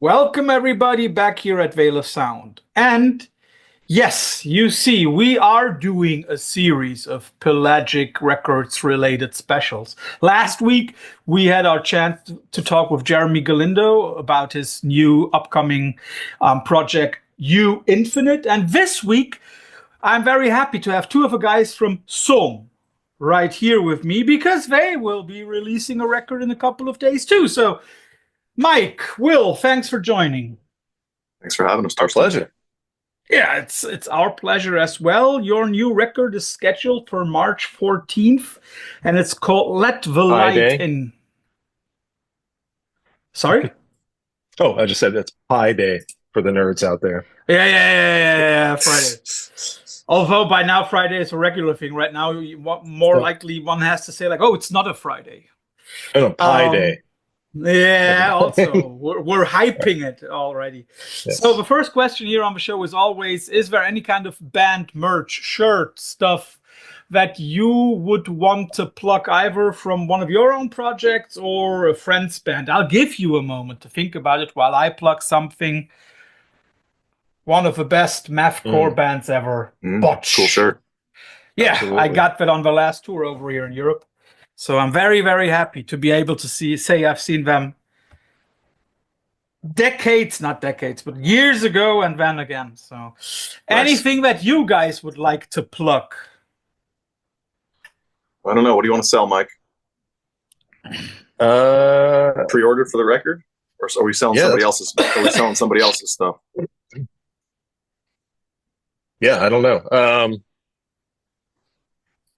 Welcome everybody back here at Veil of Sound. And yes, you see, we are doing a series of Pelagic Records related specials. Last week, we had our chance to talk with Jeremy Galindo about his new upcoming project, U Infinite. And this week, I'm very happy to have two of the guys from SOM right here with me because they will be releasing a record in a couple of days too. So Mike, Will, thanks for joining. Thanks for having us. Our pleasure. Yeah, it's our pleasure as well. Your new record is scheduled for March 14th, and it's called Let the Light In. Sorry? Oh, I just said that's Pi Day for the nerds out there. Yeah, Friday. Although by now Friday is a regular thing. Right now, more likely one has to say like, oh, it's not a Friday. Oh, no, Pi Day. Yeah, also, we're hyping it already. Yes. So the first question here on the show is always, is there any kind of band merch, shirt, stuff that you would want to pluck either from one of your own projects or a friend's band? I'll give you a moment to think about it while I pluck something. One of the best mathcore bands ever. Botch. Cool shirt. Yeah, absolutely. I got that on the last tour over here in Europe. So I'm very, very happy to be able to say I've seen them not decades, but years ago and then again. So nice. Anything that you guys would like to pluck? I don't know. What do you want to sell, Mike? Pre-ordered for the record? Or are we selling somebody else's? Are we selling somebody else's stuff? Yeah, I don't know.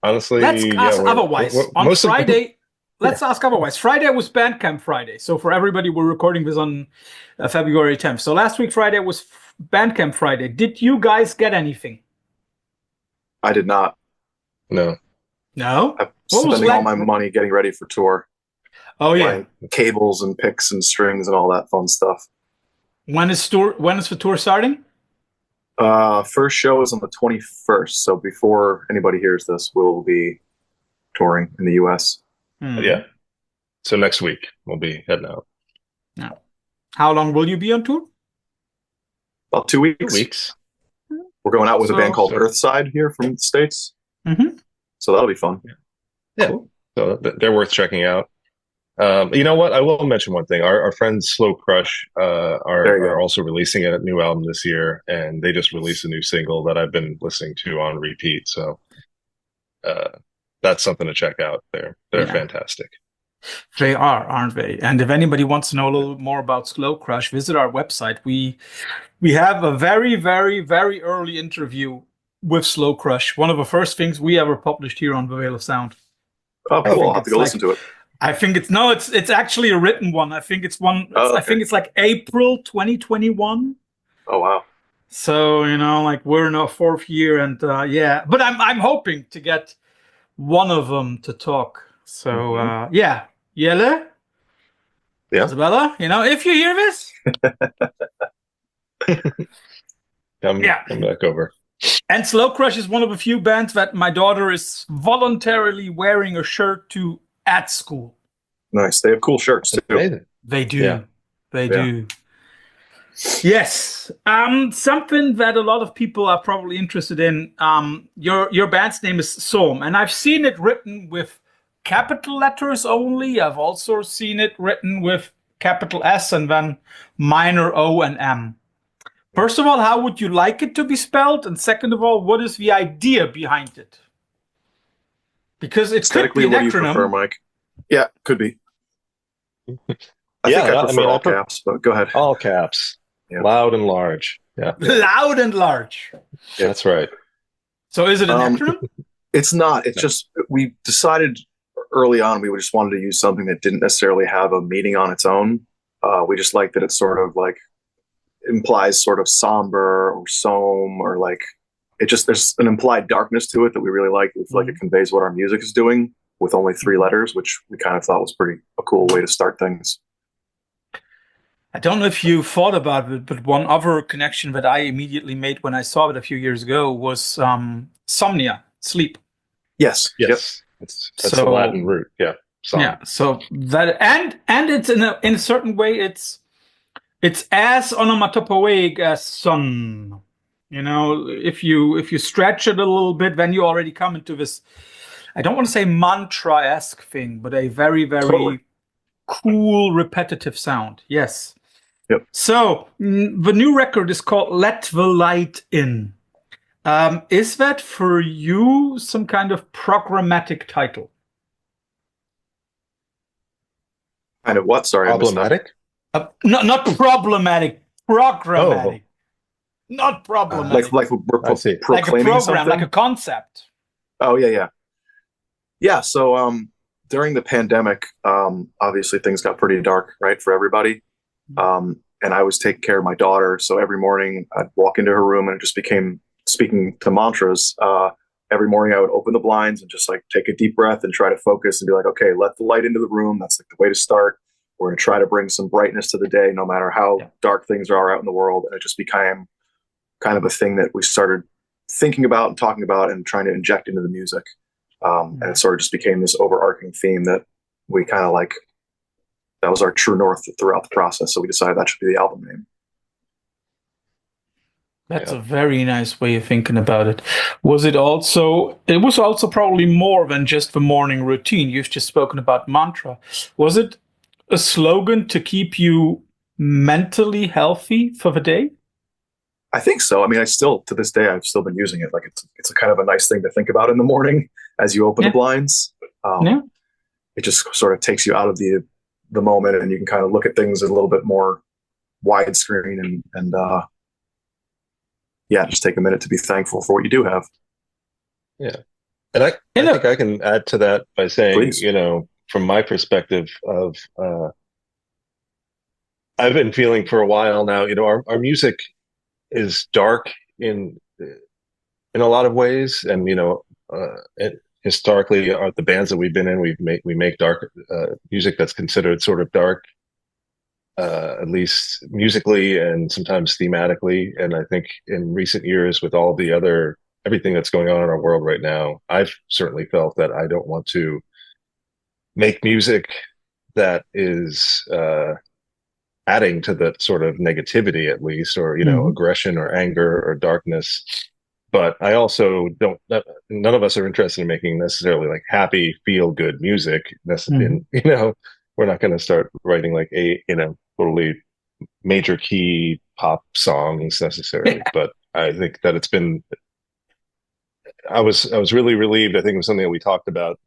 Honestly, let's ask otherwise. On Friday, let's ask otherwise. Friday was Bandcamp Friday. So for everybody, we're recording this on February 10th. So last week, Friday was Bandcamp Friday. Did you guys get anything? I did not. No. No? I'm spending all my money getting ready for tour. Oh, yeah. Cables and picks and strings and all that fun stuff. When is the tour starting? First show is on the 21st, so before anybody hears this, we'll be touring in the US. Yeah. So next week we'll be heading out. Now, how long will you be on tour? About 2 weeks. 2 weeks. We're going out with a band called Earthside here from the States. So that'll be fun. Yeah. Cool. So they're worth checking out. You know what? I will mention one thing. Our friends Slow Crush are also releasing a new album this year, and they just released a new single that I've been listening to on repeat. So that's something to check out. They're fantastic. They are, aren't they? And if anybody wants to know a little more about Slow Crush, visit our website. We have a very, very, very early interview with Slow Crush. One of the first things we ever published here on the Veil of Sound. Oh, cool. I'll have to go listen to it. I think it's actually a written one. I think it's one. I think it's like April 2021. Oh wow! So like we're in our 4th year, and yeah. But I'm hoping to get one of them to talk. So yeah, Jelle, Isabella, if you hear this, come back over. And Slow Crush is one of the few bands that my daughter is voluntarily wearing a shirt to at school. Nice. They have cool shirts too. They do. Yeah. They do. Yes. Something that a lot of people are probably interested in. Your band's name is SOM, and I've seen it written with capital letters only. I've also seen it written with capital S and then minor O and M. First of all, how would you like it to be spelled? And second of all, what is the idea behind it? Because it could be an acronym. What do you prefer, Mike? Yeah, could be. I think I prefer all caps, but go ahead. All caps. Yeah. Loud and large. Yeah. Loud and large. Yeah. That's right. So is it an acronym? It's not. It's just we decided early on we just wanted to use something that didn't necessarily have a meaning on its own. We just liked that it sort of like implies sort of somber or SOM or like there's an implied darkness to it that we really like. We feel like it conveys what our music is doing with only 3 letters, which we kind of thought was a cool way to start things. I don't know if you thought about it, but one other connection that I immediately made when I saw it a few years ago was somnia, sleep. Yes. That's the Latin root. Yeah. Yeah. So that and it's in a certain way It's as onomatopoeic as sun. You know, if you stretch it a little bit, then you already come into this, I don't want to say mantra-esque thing, but a very, very Totally. cool, repetitive sound. Yes. Yep. So the new record is called Let the Light In. Is that for you some kind of programmatic title? Kind of what? Sorry, Problematic? Not problematic, programmatic. Oh. Not problematic. Like we're I see. Like a proclaiming program, something? like a concept. Oh, yeah. Yeah, so during the pandemic, obviously things got pretty dark, right, for everybody. And I was taking care of my daughter, so every morning I'd walk into her room and it just became speaking to mantras. Every morning I would open the blinds and just like take a deep breath and try to focus and be like, okay, let the light into the room. That's like the way to start. We're going to try to bring some brightness to the day, no matter how dark things are out in the world. And it just became kind of a thing that we started thinking about and talking about and trying to inject into the music. And it sort of just became this overarching theme that we kind of like, that was our true north throughout the process. So we decided that should be the album name. That's a very nice way of thinking about it. It was also probably more than just the morning routine. You've just spoken about mantra. Was it a slogan to keep you mentally healthy for the day? I think so. I mean, to this day, I've still been using it. Like it's a kind of a nice thing to think about in the morning as you open the blinds. It just sort of takes you out of the moment, and you can kind of look at things a little bit more widescreen and just take a minute to be thankful for what you do have. Yeah. And I think I can add to that by saying, Please. you know, from my perspective of, I've been feeling for a while now, you know, our music is dark in a lot of ways. And, you know, historically the bands that we've been in, we make dark music that's considered sort of dark, at least musically and sometimes thematically. And I think in recent years, with all the everything that's going on in our world right now, I've certainly felt that I don't want to make music that is adding to the sort of negativity, at least, or, you know, aggression or anger or darkness. But I also none of us are interested in making necessarily like happy, feel good music. You know, we're not going to start writing like totally major key pop songs necessarily. But I think that I was really relieved. I think it was something that we talked about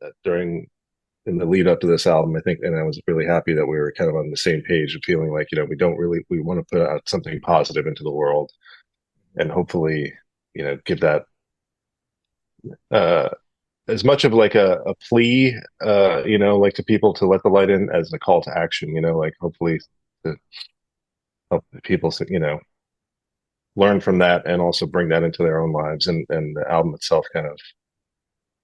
in the lead up to this album, I think, and I was really happy that we were kind of on the same page of feeling like, you know, we want to put out something positive into the world, and hopefully, you know, give that as much of like a plea, you know, like to people to let the light in as a call to action, you know, like hopefully to help people, you know, learn from that and also bring that into their own lives. And the album itself kind of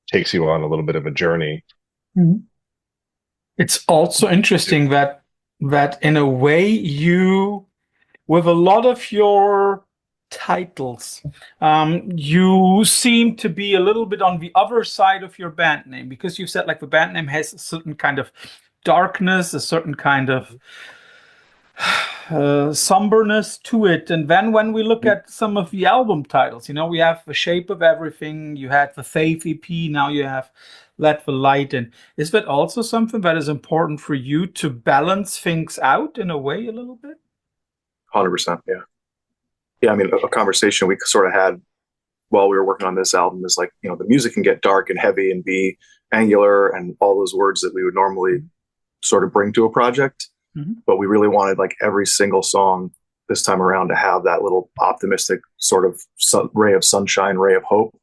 takes you on a little bit of a journey. It's also interesting that in a way you, with a lot of your titles, you seem to be a little bit on the other side of your band name, because you said like the band name has a certain kind of darkness, a certain kind of somberness to it. And then when we look at some of the album titles, you know, we have The Shape of Everything, you had the Faith EP, now you have Let the Light In. Is that also something that is important for you to balance things out in a way a little bit? 100%, yeah. Yeah, I mean, a conversation we sort of had while we were working on this album is like, you know, the music can get dark and heavy and be angular and all those words that we would normally sort of bring to a project. But we really wanted like every single song this time around to have that little optimistic sort of ray of sunshine, ray of hope.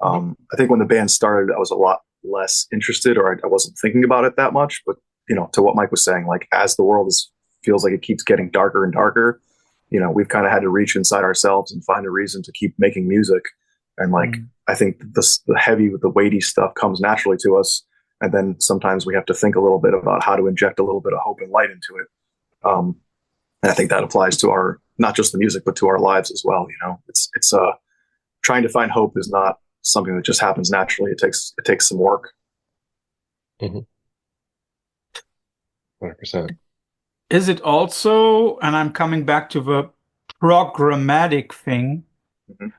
I think when the band started, I was a lot less interested, or I wasn't thinking about it that much. But, you know, to what Mike was saying, like as the world feels like it keeps getting darker and darker, you know, we've kind of had to reach inside ourselves and find a reason to keep making music. And like, I think the heavy, the weighty stuff comes naturally to us. And then sometimes we have to think a little bit about how to inject a little bit of hope and light into it. And I think that applies to not just the music, but to our lives as well. You know, it's trying to find hope is not something that just happens naturally. It takes some work. 100%. is it also, and I'm coming back to the programmatic thing.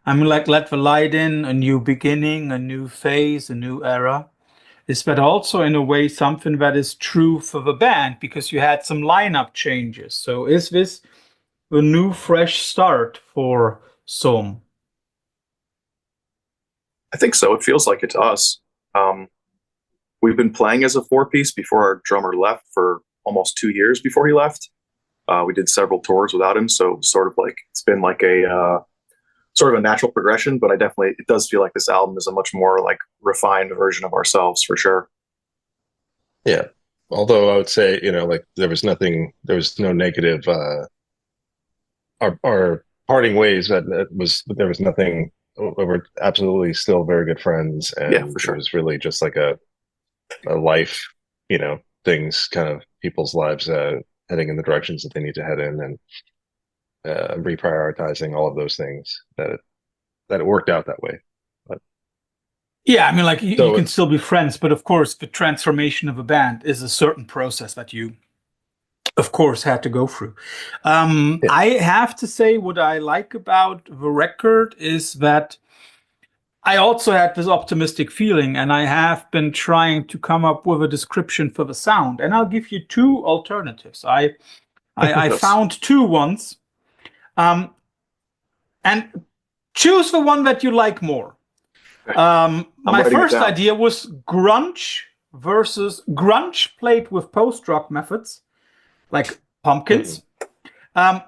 I mean, like, let the light in, a new beginning, a new phase, a new era. Is that also in a way something that is true for the band because you had some lineup changes? So is this a new fresh start for SOM? I think so. It feels like it to us. We've been playing as a four-piece before our drummer left for almost 2 years before he left. We did several tours without him, so sort of like it's been like a sort of a natural progression. But it does feel like this album is a much more like refined version of ourselves for sure. Yeah. Although I would say, like there was no negative. Our parting ways, there was nothing. We're absolutely still very good friends, and yeah, for sure. It was really just like a life, things, kind of people's lives heading in the directions that they need to head in, and reprioritizing all of those things that it worked out that way. But yeah, I mean, like you can still be friends, but of course, the transformation of a band is a certain process that you, of course, had to go through. I have to say, what I like about the record is that I also had this optimistic feeling, and I have been trying to come up with a description for the sound. And I'll give you two alternatives. I found two ones, and choose the one that you like more. My first idea was grunge played with post-rock methods, like Pumpkins,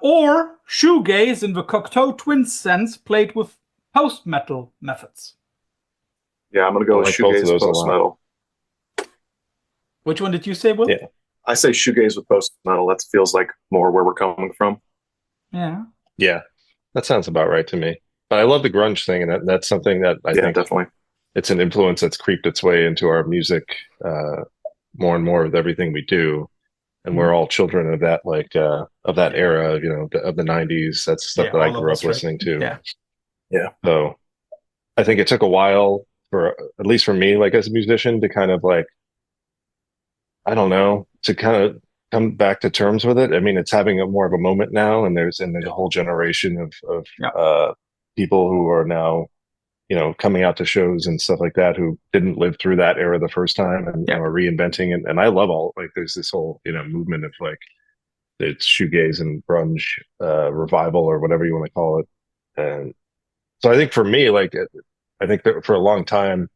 or shoegaze in the Cocteau Twins sense, played with post-metal methods. Yeah, I'm going to go with shoegaze post-metal. Which one did you say, Will? Yeah, I say shoegaze with post-metal. That feels like more where we're coming from. Yeah. Yeah, that sounds about right to me. But I love the grunge thing, and that's something that I think definitely. It's an influence that's creeped its way into our music more and more with everything we do. And we're all children of that, of that era, of the 90s. That's stuff that I grew up listening to. Yeah. Yeah. So I think it took a while at least for me, like as a musician, to kind of I don't know, to kind of come back to terms with it. I mean, it's having more of a moment now, and there's a whole generation of people who are now, coming out to shows and stuff like that, who didn't live through that era the first time and are reinventing it. And I love there's this whole, movement of it's shoegaze and grunge revival or whatever you want to call it. And so I think for me, I think that for a long time,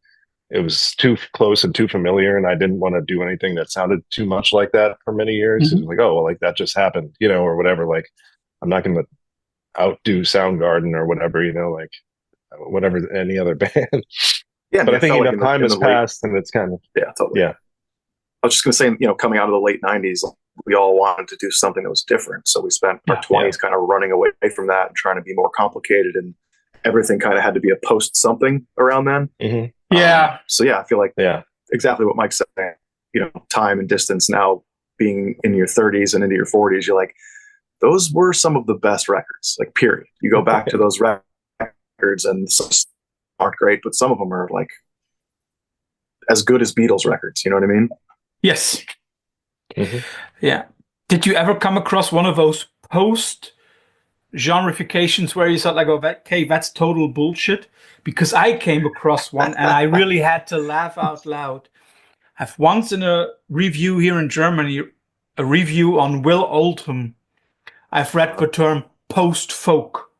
it was too close and too familiar, and I didn't want to do anything that sounded too much like that for many years. Mm-hmm. It was like, oh, well, that just happened, or whatever. I'm not going to outdo Soundgarden or whatever, whatever any other band. Yeah, but I think enough time has passed, and it's kind of totally. Yeah, I was just going to say, coming out of the late '90s, we all wanted to do something that was different, so we spent our 20s kind of running away from that and trying to be more complicated, and everything kind of had to be a post something around then. Mm-hmm. Yeah. So I feel like exactly what Mike's saying. Time and distance now, being in your 30s and into your 40s, you're like, those were some of the best records. Like, period. You go back to those records, and some aren't great, but some of them are as good as Beatles records. You know what I mean? Yes. Mm-hmm. Yeah. Did you ever come across one of those post genreifications where you thought okay, that's total bullshit? Because I came across one and I really had to laugh out loud. I've once in a review here in Germany, a review on Will Oldham, I've read the term post-folk.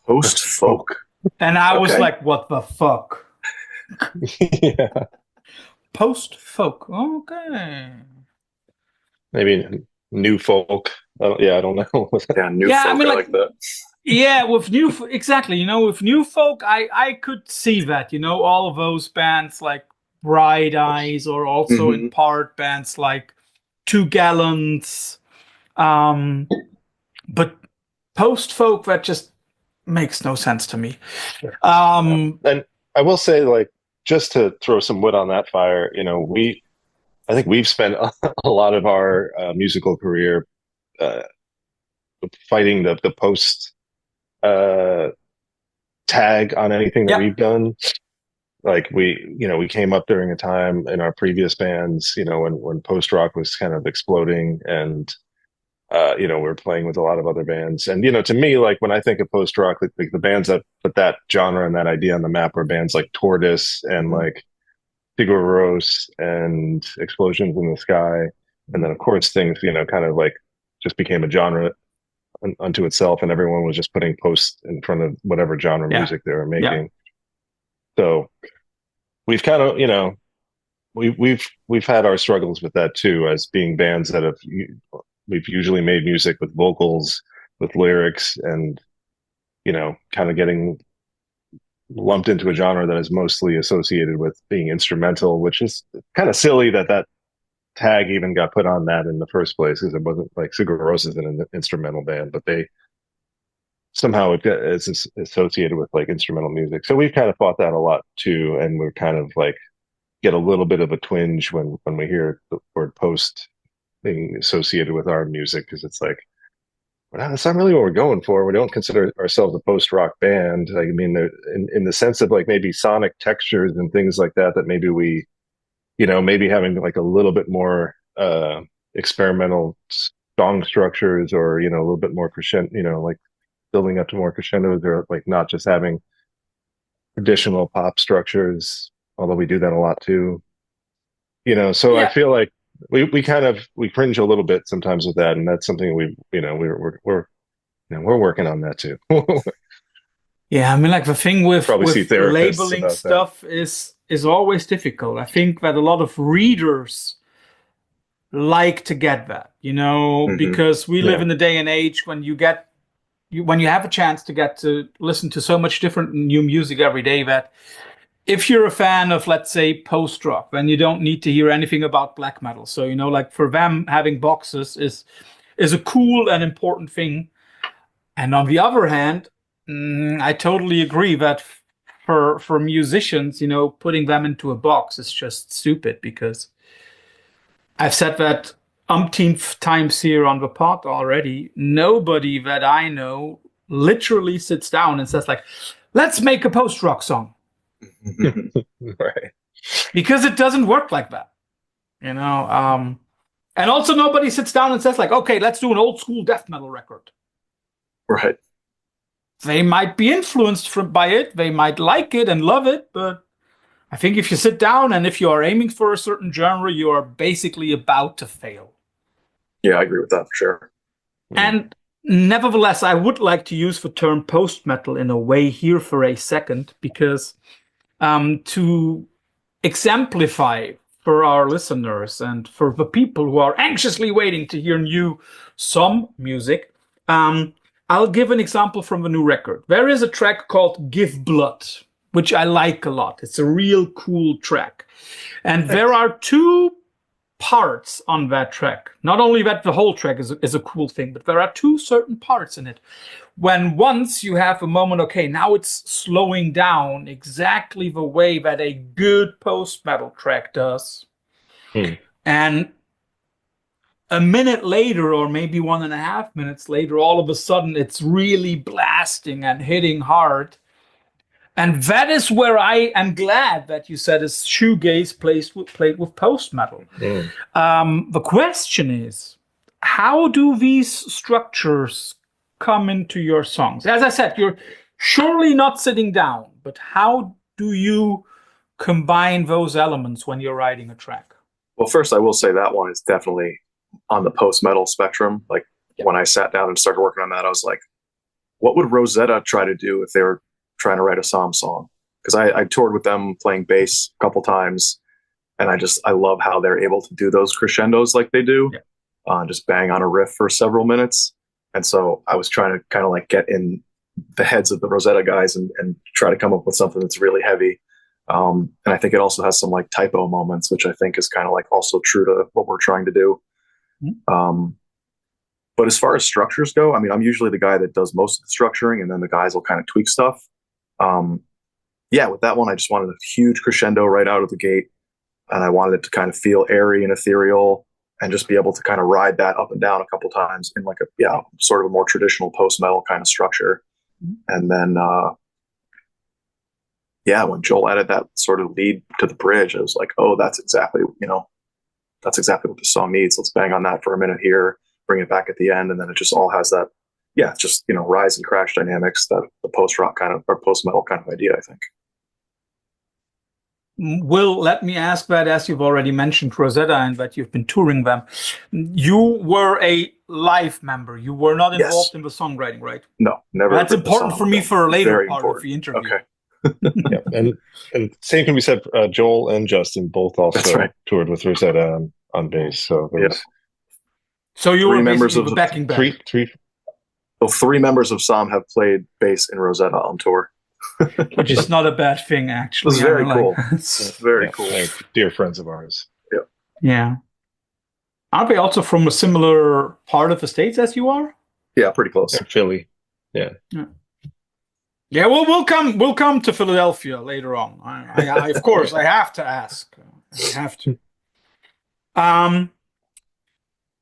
Post-folk. And I was like, what the fuck? Yeah. Post-folk. Okay. Maybe new folk. I don't know. New folk. I like that. Yeah, with exactly. With new folk, I could see that. All of those bands like Bright Eyes, or also in part bands like Two Gallons. But post folk, that just makes no sense to me. And I will say, just to throw some wood on that fire, I think we've spent a lot of our musical career fighting the post tag on anything that we've done. We came up during a time in our previous bands, when post rock was kind of exploding, and You know, we were playing with a lot of other bands, and you know, to me, like when I think of post rock, like the bands that put that genre and that idea on the map were bands like Tortoise and like Sigur Rós and Explosions in the Sky, and then of course things, you know, kind of like just became a genre unto itself, and everyone was just putting post in front of whatever genre Yeah. music they were Yeah. making. So we've kind of, you know, we've had our struggles with that too, as being bands that have we've usually made music with vocals, with lyrics, and you know, kind of getting lumped into a genre that is mostly associated with being instrumental, which is kind of silly that that tag even got put on that in the first place, because it wasn't like Sigur Rós is an instrumental band, but they somehow it's associated with like instrumental music. So we've kind of fought that a lot too, and we're kind of like get a little bit of a twinge when we hear the word post being associated with our music, because it's like, well, that's not really what we're going for. We don't consider ourselves a post rock band. Like, I mean, in the sense of like maybe sonic textures and things like that, that maybe we, you know, maybe having like a little bit more experimental song structures, or you know, a little bit more crescendo, you know, like building up to more crescendos, or like not just having traditional pop structures, although we do that a lot too. You know, so I Yeah. feel like we kind of we cringe a little bit sometimes with that, and that's something we, you know, we're you know, we're working on that too. Yeah, I mean, like the thing Probably see with therapists labeling about that. stuff is always difficult. I think that a lot of readers like to get that, you know, Hmm. because we live Yeah. in the day and age when when you have a chance to get to listen to so much different new music every day, that if you're a fan of, let's say, post rock, then you don't need to hear anything about black metal. So, you know, like for them, having boxes is a cool and important thing. And on the other hand, I totally agree that for musicians, you know, putting them into a box is just stupid, because I've said that umpteenth times here on the pod already. Nobody that I know literally sits down and says like, "Let's make a post rock song," Right. because it doesn't work like that, you know. And also nobody sits down and says like, "Okay, let's do an old school death metal record." Right. They might be influenced by it, they might like it and love it, but I think if you sit down and if you are aiming for a certain genre, you are basically about to fail. Yeah, I agree with that for sure. And nevertheless, I would like to use the term post metal in a way here for a second, because to exemplify for our listeners and for the people who are anxiously waiting to hear new SOM music, I'll give an example from the new record. There is a track called Give Blood, which I like a lot. It's a real cool track. And there are two parts on that track. Not only that the whole track is a cool thing, but there are two certain parts in it. When once you have a moment, okay, now it's slowing down exactly the way that a good post-metal track does. Hmm. And a minute later, or maybe 1.5 minutes later, all of a sudden it's really blasting and hitting hard. And that is where I am glad that you said is shoegaze played with post-metal. Mm. The question is, how do these structures come into your songs? As I said, you're surely not sitting down, but how do you combine those elements when you're writing a track? Well, first, I will say that one is definitely on the post metal spectrum. Like when I sat down and started working on that, I was like, what would Rosetta try to do if they were trying to write a SOM song? Because I toured with them playing bass a couple times, and I love how they're able to do those crescendos like they do, just bang on a riff for several minutes. And so I was trying to kind of like get in the heads of the Rosetta guys and try to come up with something that's really heavy. And I think it also has some like typo moments, which I think is kind of like also true to what we're trying to do. But as far as structures go, I mean, I'm usually the guy that does most of the structuring, and then the guys will kind of tweak stuff. Yeah, with that one, I just wanted a huge crescendo right out of the gate, and I wanted it to kind of feel airy and ethereal, and just be able to kind of ride that up and down a couple times in like a sort of a more traditional post metal kind of structure. And then when Joel added that sort of lead to the bridge, I was like, oh, that's exactly what the song needs. Let's bang on that for a minute here. bring it back at the end, and then it just all has that, yeah, just, you know, rise and crash dynamics, that the post rock kind of, or post metal kind of idea, I think. Will, let me ask that, as you've already mentioned Rosetta and that you've been touring them. You were a live member. You were not involved in the songwriting, right? No, never. That's important for me for a later part of the interview. Okay. Yeah, and same can be said. Joel and Justin both also toured with Rosetta on bass. So so you were members of the backing band. Three members of SOM have played bass in Rosetta on tour. Which is not a bad thing, actually. It's very cool. It's very cool. Dear friends of ours. Yeah. Yeah. Are they also from a similar part of the States as you are? Yeah, pretty close. Yeah, Philly. Yeah. Yeah, well, we'll come to Philadelphia later on. I of course, I have to ask. I have to.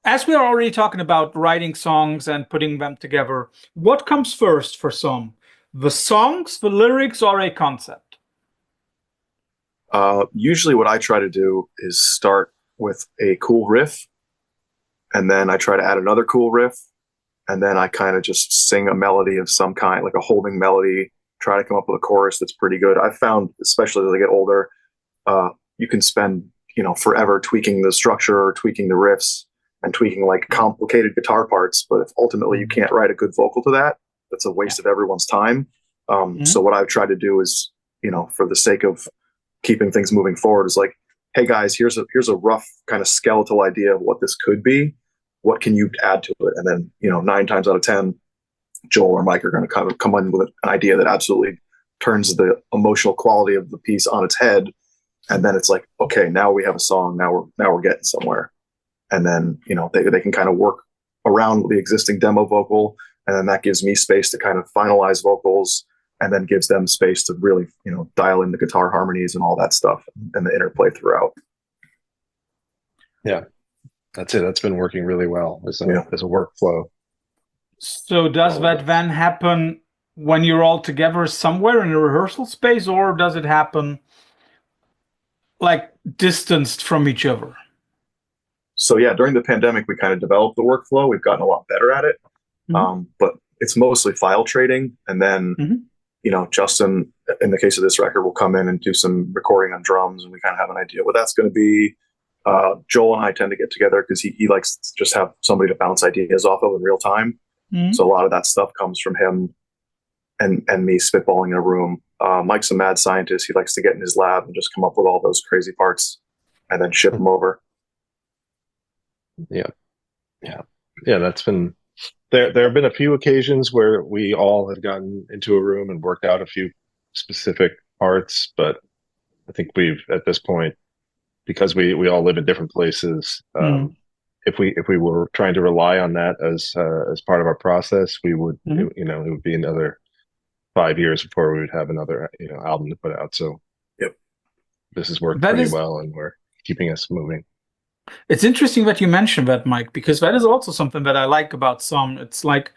As we are already talking about writing songs and putting them together, what comes first for SOM? The songs, the lyrics, or a concept? Usually what I try to do is start with a cool riff, and then I try to add another cool riff, and then I kind of just sing a melody of some kind, like a holding melody, try to come up with a chorus that's pretty good. I've found, especially as I get older, you can spend, you know, forever tweaking the structure or tweaking the riffs and tweaking like complicated guitar parts, but if ultimately you can't write a good vocal to that, that's a waste of everyone's time. So what I've tried to do is, you know, for the sake of keeping things moving forward, is like, hey guys, here's a rough kind of skeletal idea of what this could be. What can you add to it? And then, you know, 9 times out of 10, Joel or Mike are going to kind of come in with an idea that absolutely turns the emotional quality of the piece on its head. And then it's like, okay, now we have a song. Now we're getting somewhere. And then, you know, they can kind of work around the existing demo vocal. And then that gives me space to kind of finalize vocals, and then gives them space to really, you know, dial in the guitar harmonies and all that stuff and the interplay throughout. Yeah, that's it. That's been working really well as a workflow. So does that then happen when you're all together somewhere in a rehearsal space, or does it happen like distanced from each other? So yeah, during the pandemic, we kind of developed the workflow. We've gotten a lot better at it. But it's mostly file trading. And then, you know, Justin, in the case of this record, will come in and do some recording on drums, and we kind of have an idea what that's going to be. Joel and I tend to get together because he likes to just have somebody to bounce ideas off of in real time. So a lot of that stuff comes from him and me spitballing in a room. Mike's a mad scientist. He likes to get in his lab and just come up with all those crazy parts and then ship them over. Yeah. That's been... There have been a few occasions where we all have gotten into a room and worked out a few specific parts, but I think we've, at this point, because we all live in different places, if we were trying to rely on that as part of our process, we would, it would be another 5 years before we would have another, album to put out. So this has worked pretty well, and we're keeping us moving. It's interesting that you mentioned that, Mike, because that is also something that I like about SOM. It's like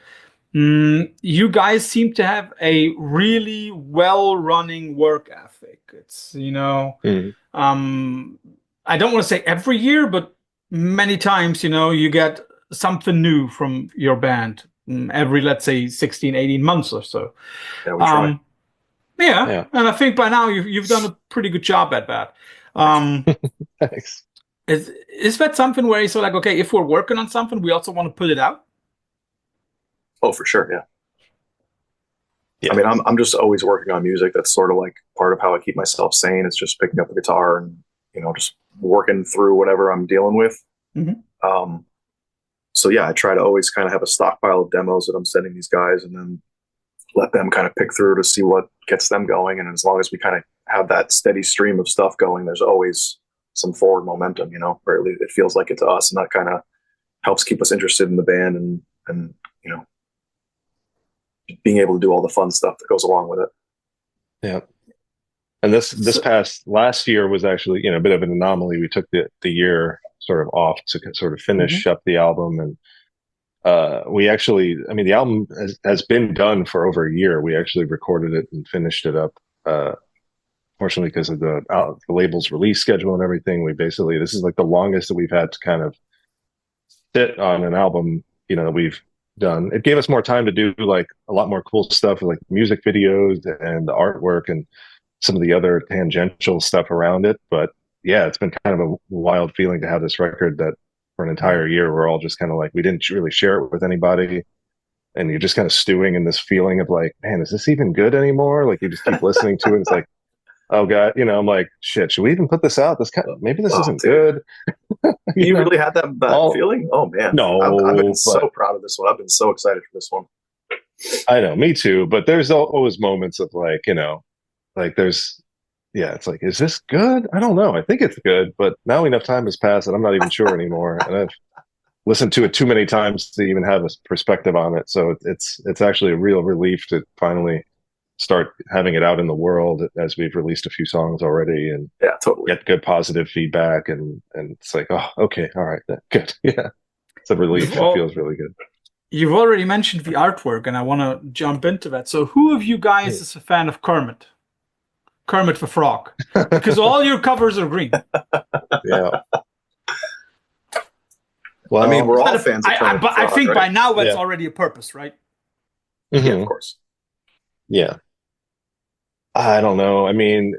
you guys seem to have a really well-running work ethic. It's, I don't want to say every year, but many times, you get something new from your band every, let's say, 16, 18 months or so. Yeah, we try. Yeah, and I think by now you've done a pretty good job at that. Thanks. Is that something where you're like, okay, if we're working on something, we also want to put it out? Oh, for sure, yeah. I mean, I'm just always working on music. That's sort of like part of how I keep myself sane. It's just picking up the guitar and just working through whatever I'm dealing with. So yeah, I try to always kind of have a stockpile of demos that I'm sending these guys, and then let them kind of pick through to see what gets them going. And as long as we kind of have that steady stream of stuff going, there's always some forward momentum, or at least it feels like it to us, and that kind of helps keep us interested in the band and being able to do all the fun stuff that goes along with it. Yeah. And last year was actually, a bit of an anomaly. We took the year sort of off to sort of finish up the album. And we actually, the album has been done for over a year. We actually recorded it and finished it up. Fortunately, because of the label's release schedule and everything, this is like the longest that we've had to kind of sit on an album, that we've done. It gave us more time to do like a lot more cool stuff, like music videos and the artwork and some of the other tangential stuff around it. But yeah, it's been kind of a wild feeling to have this record that for an entire year we're all just kind of like, we didn't really share it with anybody, and you're just kind of stewing in this feeling of like, man, is this even good anymore? Like you just keep listening to it. It's like, oh god, I'm like, shit, should we even put this out? Maybe this isn't good. You really had that feeling? Oh man, no, I've been so proud of this one. I've been so excited for this one. I know, me too. But there's always moments of like, like there's, it's like, is this good? I don't know. I think it's good, but now enough time has passed and I'm not even sure anymore. And I've listened to it too many times to even have a perspective on it. So it's actually a real relief to finally start having it out in the world, as we've released a few songs already and totally get good positive feedback. And it's like, oh, okay, all right, good. Yeah, it's a relief. It feels really good. You've already mentioned the artwork, and I want to jump into that. So who of you guys is a fan of Kermit the Frog? Because all your covers are green. Yeah. Well, I mean, we're all fans of Kermit the Frog, I think right? by now that's already a purpose, right? Mm-hmm. Yeah, of course. Yeah. I don't know. I mean,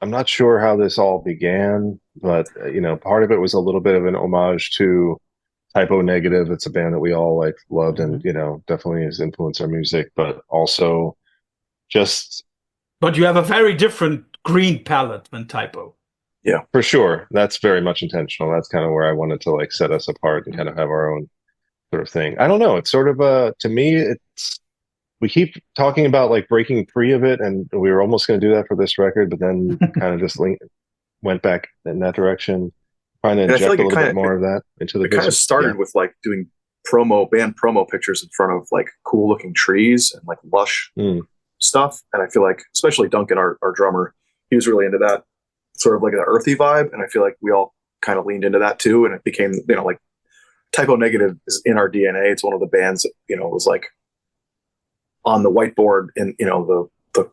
I'm not sure how this all began, but part of it was a little bit of an homage to Typo Negative. It's a band that we all like loved and definitely has influenced our music, but also just. But you have a very different green palette than Typo. Yeah, for sure. That's very much intentional. That's kind of where I wanted to like set us apart and kind of have our own sort of thing. I don't know. It's sort of to me, we keep talking about like breaking free of it, and we were almost going to do that for this record, but then kind of just went back in that direction, trying to inject a little bit more of that into the business. It kind of started with like doing band promo pictures in front of like cool looking trees and like lush stuff. And I feel like, especially Duncan, our drummer, he was really into that sort of like an earthy vibe. And I feel like we all kind of leaned into that too. And it became, like Typo Negative is in our DNA. It's one of the bands that, was like on the whiteboard in, the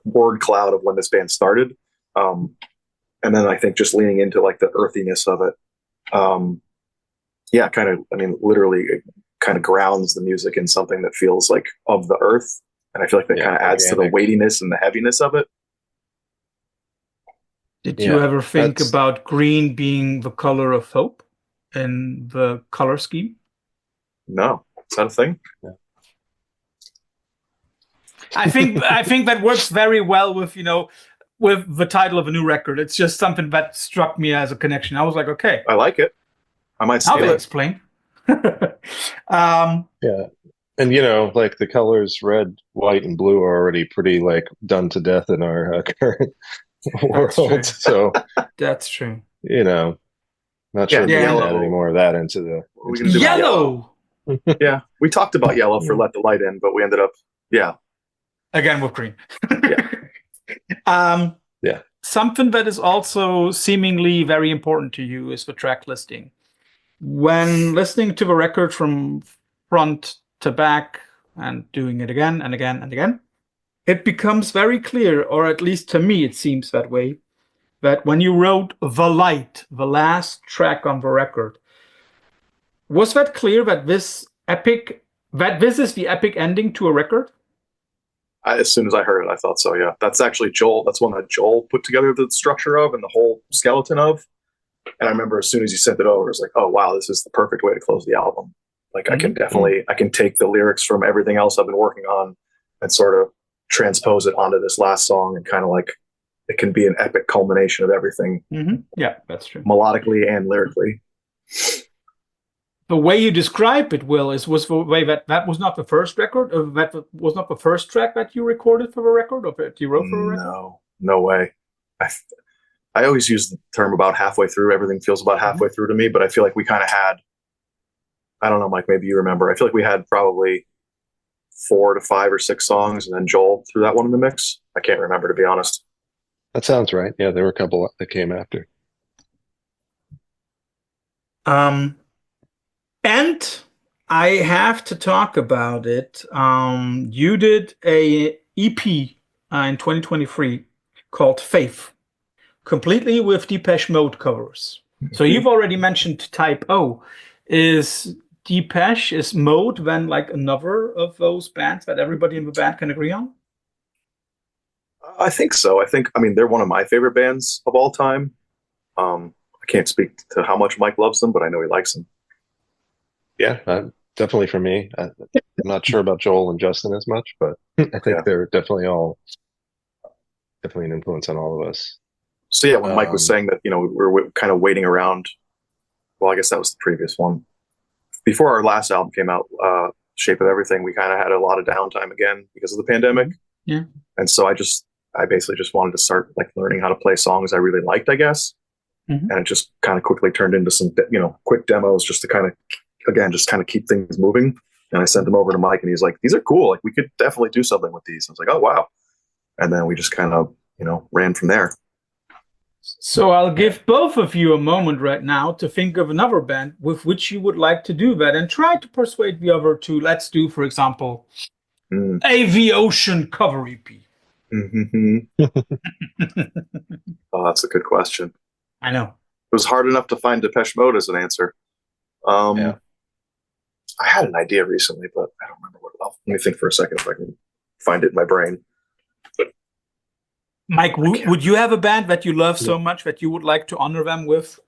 word cloud of when this band started. And then I think just leaning into like the earthiness of it. Kind of, literally it kind of grounds the music in something that feels like of the earth. And I feel like that kind of adds to the weightiness and the heaviness of it. Did you ever think about green being the color of hope in the color scheme? No. Is that a thing? Yeah. I think that works very well with, with the title of a new record. It's just something that struck me as a connection. I was like, okay. I like it. I might steal it. I'll explain. Yeah. And, like the colors red, white, and blue are already pretty like done to death in our current world. So that's true. Not sure if we can add any more of that into the yellow. Yeah. We talked about yellow for Let the Light In, but we ended up, again with green. Yeah. Something that is also seemingly very important to you is the track listing. When listening to the record from front to back and doing it again and again and again, it becomes very clear, or at least to me it seems that way, that when you wrote The Light, the last track on the record, was that clear that this is the epic ending to a record? As soon as I heard it, I thought so, yeah. That's actually Joel. That's one that Joel put together the structure of and the whole skeleton of. And I remember as soon as he sent it over, it was like, oh, wow, this is the perfect way to close the album. Like, I can take the lyrics from everything else I've been working on and sort of transpose it onto this last song, and kind of like it can be an epic culmination of everything. Mm-hmm. Yeah, that's true. Melodically and lyrically. The way you describe it, Will, was the way that was not the first record, or that was not the first track that you recorded for the record, or that you wrote for a record? No way. I always use the term about halfway through. Everything feels about halfway through to me, but I feel like we kind of had, I don't know, Mike, maybe you remember. I feel like we had probably 4 to 5 or 6 songs, and then Joel threw that one in the mix. I can't remember, to be honest. That sounds right. Yeah, there were a couple that came after. And I have to talk about it. You did a EP in 2023 called Faith, completely with Depeche Mode covers. So you've already mentioned Type O. Is is Mode then like another of those bands that everybody in the band can agree on? I think so. I mean, they're one of my favorite bands of all time. I can't speak to how much Mike loves them, but I know he likes them. Yeah, definitely for me. I'm not sure about Joel and Justin as much, but I think they're definitely an influence on all of us. So yeah, when Mike was saying that, we're kind of waiting around. Well, I guess that was the previous one. Before our last album came out, Shape of Everything, we kind of had a lot of downtime again because of the pandemic. Yeah. And so I basically just wanted to start like learning how to play songs I really liked, I guess. And it just kind of quickly turned into some, quick demos just to kind of keep things moving. And I sent them over to Mike and he's like, these are cool. Like we could definitely do something with these. I was like, oh, wow. And then we just kind of, ran from there. So I'll give both of you a moment right now to think of another band with which you would like to do that and try to persuade the other two. Let's do, for example, a The Ocean cover EP. Oh, that's a good question. I know. It was hard enough to find Depeche Mode as an answer. I had an idea recently, but I don't remember what it was. Let me think for a second if I can find it in my brain. Mike, would you have a band that you love so much that you would like to honor them with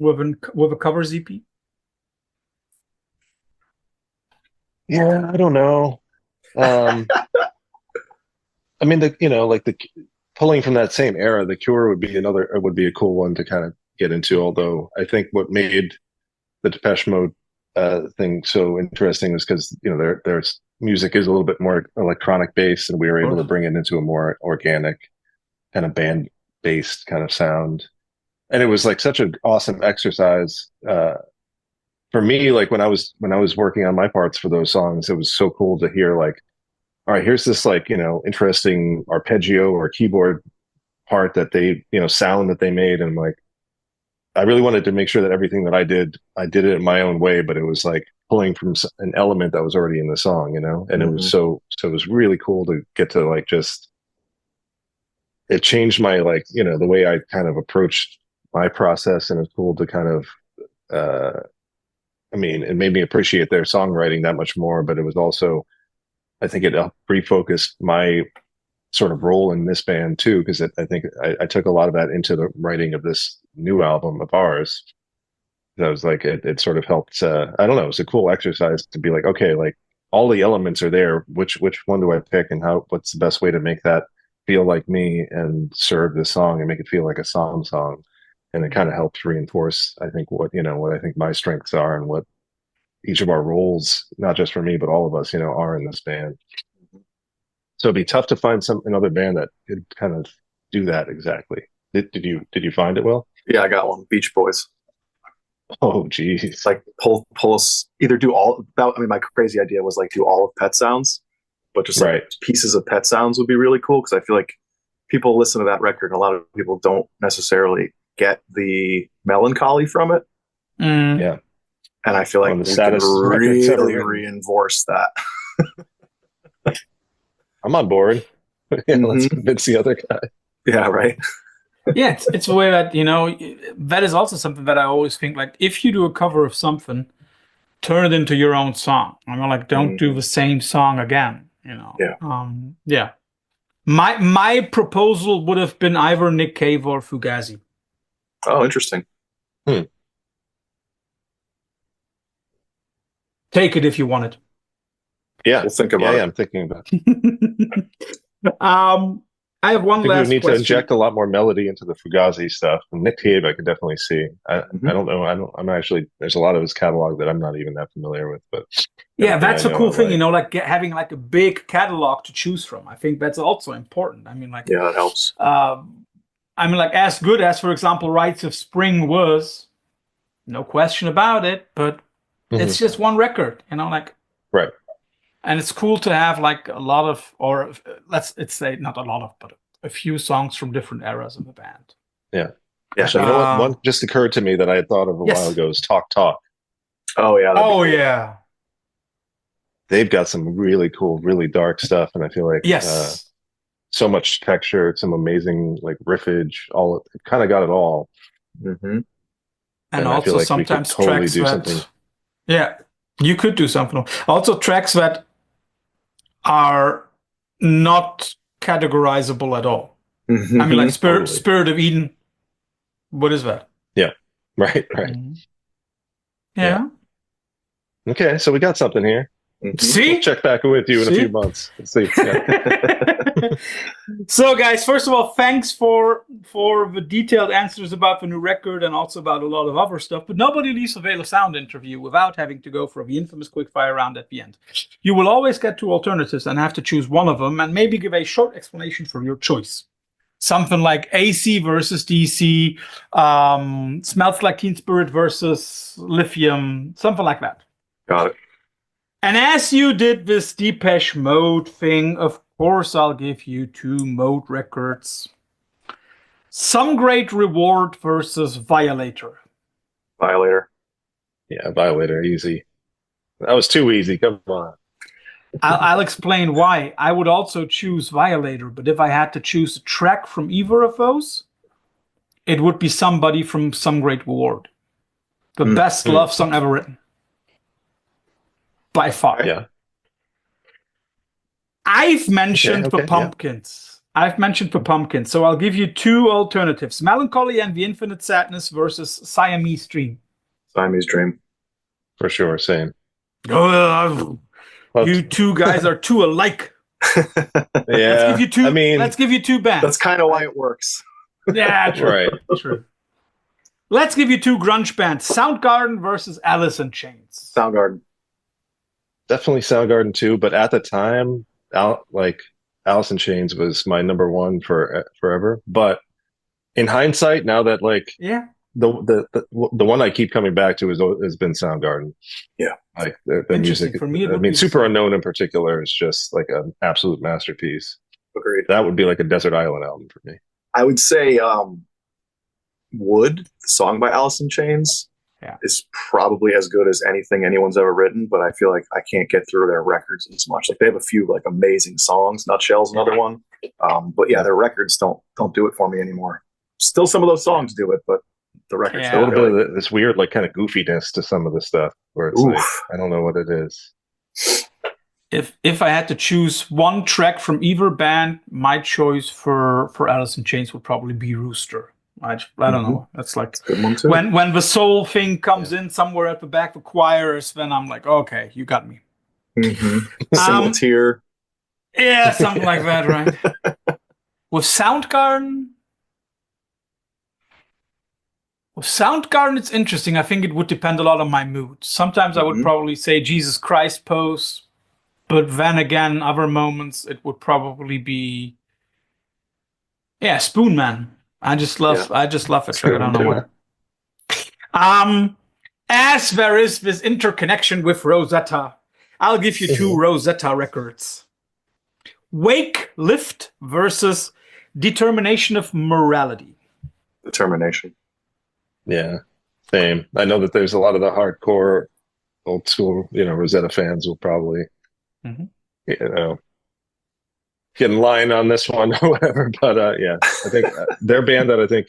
a covers EP? Yeah, I don't know. I mean, pulling from that same era, The Cure would be a cool one to kind of get into. Although I think what made the Depeche Mode thing so interesting was because their music is a little bit more electronic based, and we were able to bring it into a more organic kind of band based kind of sound. And it was like such an awesome exercise for me. Like when I was working on my parts for those songs, it was so cool to hear like, all right, here's this like interesting arpeggio or keyboard part that they sound that they made, and like I really wanted to make sure that everything that I did it in my own way, but it was like pulling from an element that was already in the song, and it was so it was really cool to get to like just, it changed my like the way I kind of approached my process, and it's cool to kind of I mean, it made me appreciate their songwriting that much more, but it was also, I think it refocused my sort of role in this band too, because I think I took a lot of that into the writing of this new album of ours. That was like it sort of helped. I don't know. It was a cool exercise to be like, okay, like all the elements are there. Which one do I pick, and what's the best way to make that feel like me and serve the song and make it feel like a SOM song? And it kind of helps reinforce, I think, what I think my strengths are and what each of our roles, not just for me but all of us, are in this band. So it'd be tough to find another band that could kind of do that exactly. Did you find it, Will? Yeah, I got one. Beach Boys. Oh, geez. It's like pull us, either do all. I mean, my crazy idea was like do all of Pet Sounds, but just like pieces of Pet Sounds would be really cool, because I feel like people listen to that record and a lot of people don't necessarily get the melancholy from it. Yeah. And I feel like we can really reinforce that. I'm on board. Let's convince the other guy. Yeah, right. Yeah, it's a way that, that is also something that I always think, like, if you do a cover of something, turn it into your own song. I mean, like, don't do the same song again, Yeah. Yeah. My proposal would have been either Nick Cave or Fugazi. Oh, interesting. Take it if you want it. Yeah, we'll think about it. Yeah, I'm thinking about it. I have one last question. We need to inject a lot more melody into the Fugazi stuff. And Nick Cave, I could definitely see. I don't know. I'm actually, there's a lot of his catalog that I'm not even that familiar with. But yeah, that's a cool thing, like having like a big catalog to choose from. I think that's also important. I mean, like, yeah, it helps. I mean, like, as good as, for example, Rites of Spring was, no question about it, but it's just one record, like. Right. And it's cool to have like a lot of, or let's say not a lot of, but a few songs from different eras of the band. Yeah. Yeah. So one just occurred to me that I had thought of a while ago is Talk Talk. Oh yeah. Oh yeah. They've got some really cool, really dark stuff, and I feel like so much texture, some amazing like riffage, it kind of got it all. And I feel also like we could sometimes totally tracks do that, something. yeah, you could do something. Also tracks that are not categorizable at all. I mean, like Totally. Spirit of Eden. What is that? Yeah. Right. Yeah. Okay, so we got something here. See? We'll check back with you in a few months. Let's see. Yeah. So, guys, first of all, thanks for the detailed answers about the new record and also about a lot of other stuff. But nobody leaves a Veil of Sound interview without having to go for the infamous quickfire round at the end. You will always get two alternatives and have to choose one of them and maybe give a short explanation for your choice. Something like AC versus DC, Smells Like Teen Spirit versus Lithium, something like that. Got it. And as you did this Depeche Mode thing, of course, I'll give you two Mode records. Some Great Reward versus Violator. Violator. Yeah, Violator, easy. That was too easy. Come on. I'll explain why. I would also choose Violator, but if I had to choose a track from either of those, it would be somebody from Some Great Reward. The best love song ever written. By far. Yeah. I've mentioned the Pumpkins. Yeah. I've mentioned the Pumpkins, so I'll give you two alternatives. Melancholy and the Infinite Sadness versus Siamese Dream. Siamese Dream. For sure, same. You two guys are too alike. Yeah. Let's give you two bands. That's kind of why it works. Yeah, true. Right. True. Let's give you two grunge bands. Soundgarden versus Alice in Chains. Soundgarden. Definitely Soundgarden too, but at the time, Alice in Chains was my number one for forever. But in hindsight, now that the one I keep coming back to has been Soundgarden. Yeah, like the music. For me, I mean, Super Unknown in particular is just like an absolute masterpiece. Agreed. That would be like a desert island album for me. I would say Wood, the song by Alice in Chains, is probably as good as anything anyone's ever written, but I feel like I can't get through their records as much. Like they have a few like amazing songs. Nutshell's another one. But yeah, their records don't do it for me anymore. Still some of those songs do it, but the records a little bit of this weird like kind of goofiness to some of the stuff where it's like I don't know what it is. If I had to choose one track from either band, my choice for Alice in Chains would probably be Rooster. I don't know. That's like good one too. When the soul thing comes in somewhere at the back of choirs, then I'm like, okay, you got me. Single tear. Yeah, something like that, right? With Soundgarden, it's interesting. I think it would depend a lot on my mood. Sometimes I would probably say Jesus Christ Pose, but then again, other moments it would probably be Spoon Man. I just love it. I don't know why. As there is this interconnection with Rosetta, I'll give you two Rosetta records. Wake Lift versus Determination of Morality. Determination. Yeah, same. I know that there's a lot of the hardcore, old school, Rosetta fans will probably, get in line on this one or whatever. But I think their band that I think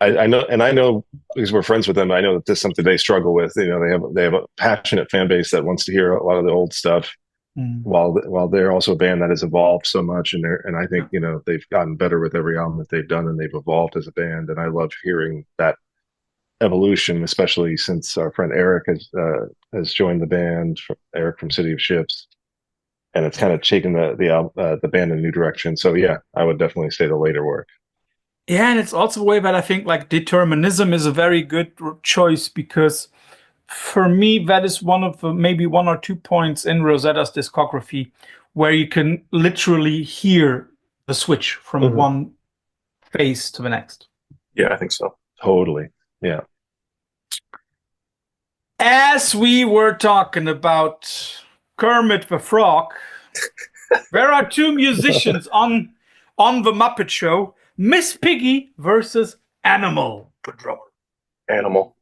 I know because we're friends with them. I know that this is something they struggle with. They have a passionate fan base that wants to hear a lot of the old stuff, while they're also a band that has evolved so much. And I think they've gotten better with every album that they've done, and they've evolved as a band. And I love hearing that evolution, especially since our friend Eric has joined the band. Eric from City of Ships. And it's kind of taken the band in a new direction. So yeah, I would definitely say the later work. Yeah, and it's also a way that I think like Determinism is a very good choice because for me that is one of the, maybe 1 or 2 points in Rosetta's discography where you can literally hear the switch from one phase to the next. Yeah, I think so. Totally. Yeah. As we were talking about Kermit the Frog, there are two musicians on the Muppet Show, Miss Piggy versus Animal, the drummer. Animal.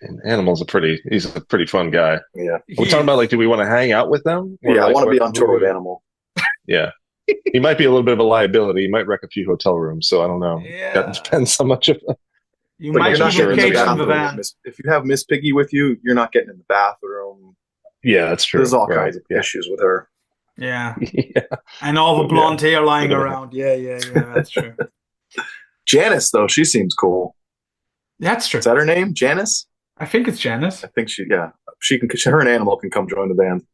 And Animal's he's a pretty fun guy. Yeah. We're talking about like, do we want to hang out with them? Yeah, I want to be on tour with Animal. Yeah. He might be a little bit of a liability. He might wreck a few hotel rooms, so I don't know. Yeah. That depends how much of You But might you're not even getting in the cage in the bathroom. van. If you have Miss Piggy with you, you're not getting in the bathroom. Yeah, that's true. There's all Right. kinds of issues with her. Yeah. Yeah. And all the blonde hair lying around. Yeah, that's true. Janice, though, she seems cool. That's true. Is that her name? Janice? I think it's Janice. I think she can. Her and Animal can come join the band.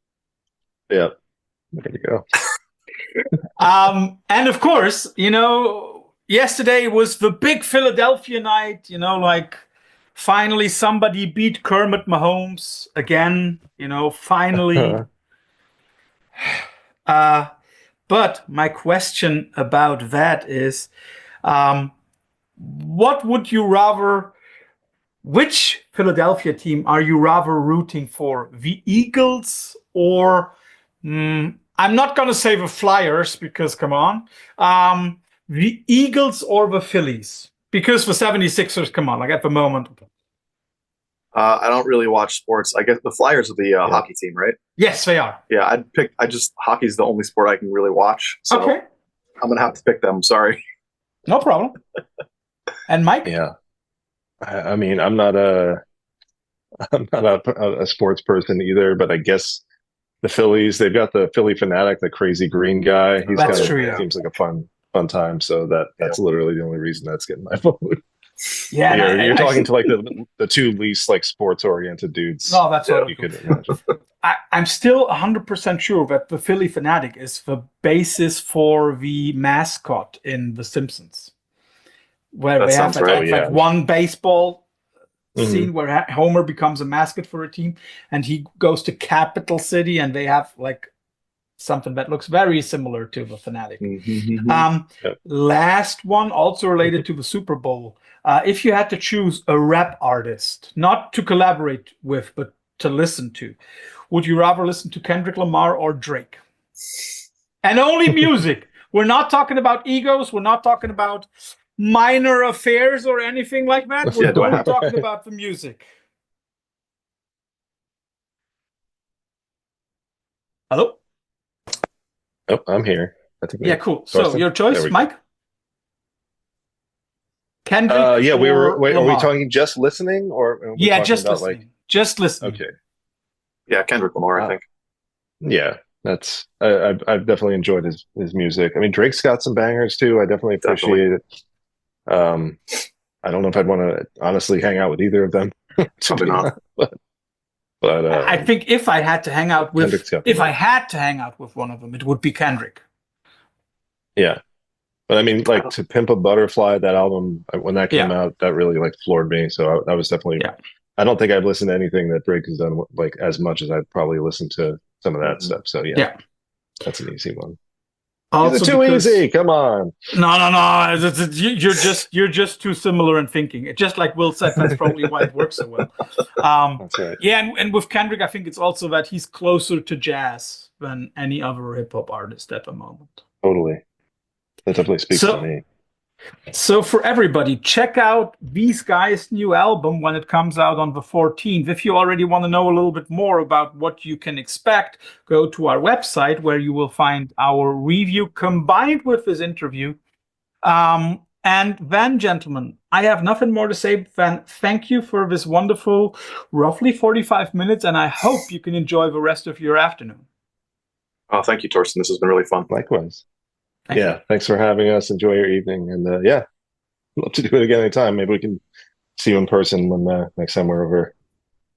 Yeah. There you go. And of course, yesterday was the big Philadelphia night, like finally somebody beat Kermit Mahomes again, finally. But my question about that is, what would you rather, which Philadelphia team are you rather rooting for? The Eagles or, I'm not going to say the Flyers because, come on, the Eagles or the Phillies? Because the 76ers, come on, like at the moment. I don't really watch sports. I guess the Flyers are the hockey team, right? Yes, they are. Yeah, hockey's the only sport I can really watch. So Okay. I'm going to have to pick them. Sorry. No problem. And Mike? Yeah. I mean, I'm not a sports person either, but I guess the Phillies, they've got the Philly fanatic, the crazy green guy. He's That's true, yeah. Seems like a fun time. So that's literally the only reason that's getting my vote. Yeah, you're talking to like the two least like sports oriented dudes. No, that's what you could imagine. I'm still 100% sure that the Philly fanatic is the basis for the mascot in The Simpsons, where That they have sounds right, like one baseball scene where Homer becomes a mascot for a team, and he goes to Capital City, and they have like something that looks very similar to the fanatic. Last one, also related to the Super Bowl. If you had to choose a rap artist, not to collaborate with, but to listen to, would you rather listen to Kendrick Lamar or Drake? And only music. We're not talking about egos. We're not talking about minor affairs or anything like that. We're only talking about the music. Hello? Oh, I'm here. I think Yeah, cool. So your choice, Mike? Kendrick. Yeah, are we Lamar. talking just listening or just listening? Like, just listening. Okay. Yeah, Kendrick Lamar, I think. Yeah, that's I've definitely enjoyed his music. I mean, Drake's got some bangers too. I definitely appreciate it. I don't know if I'd want to honestly hang out with either of them. Probably not. But I think if I had to hang out with one of them, it would be Kendrick. Yeah. But I mean, like To Pimp a Butterfly, that album, when that came out, that really like floored me. So I was definitely, I don't think I've listened to anything that Drake has done like as much as I'd probably listened to some of that stuff. So yeah, that's an easy one. Also, is it too easy? Come on. No. You're just too similar in thinking. It's just like Will said, that's probably why it works so well. That's right. Yeah, and with Kendrick, I think it's also that he's closer to jazz than any other hip hop artist at the moment. Totally. That definitely speaks to me. So for everybody, check out these guys' new album when it comes out on the 14th. If you already want to know a little bit more about what you can expect, go to our website where you will find our review combined with this interview. And then, gentlemen, I have nothing more to say than thank you for this wonderful, roughly 45 minutes, and I hope you can enjoy the rest of your afternoon. Oh, thank you, Torsten. This has been really fun. Likewise. Thanks for having us. Enjoy your evening. And love to do it again anytime. Maybe we can see you in person when next time we're over.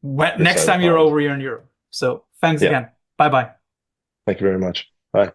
Next time you're over, you're in Europe. So thanks again. Bye-bye. Thank you very much. Bye.